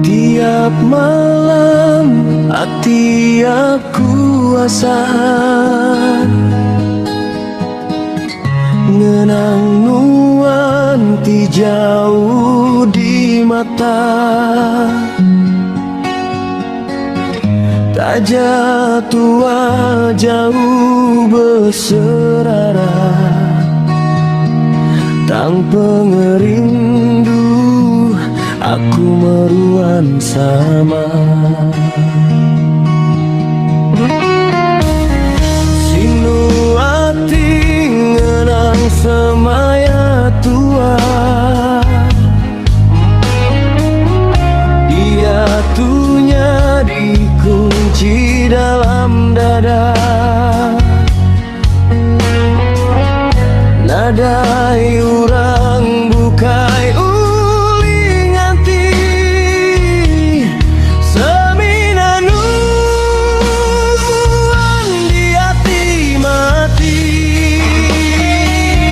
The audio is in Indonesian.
Tiap malam hati aku asa ngenang nuanti jauh di mata, tak jatuh jauh berserara, tang pengerindu aku meruan sama. Sinu hati ngenang semaya tua,